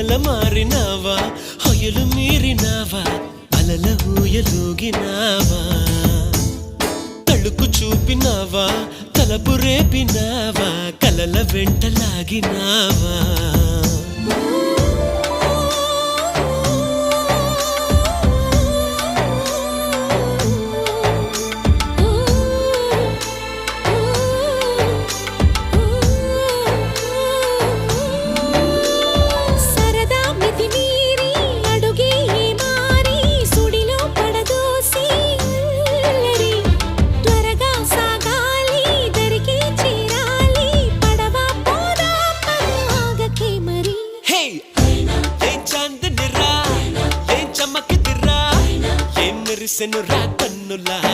మొదల మారినావా హొయలు మీరినావా అలల ఊయలూగినావా తళుకు చూపినావా తలపు రేపినావా కలల వెంటలాగినావా మెరిసెను రా కన్నులా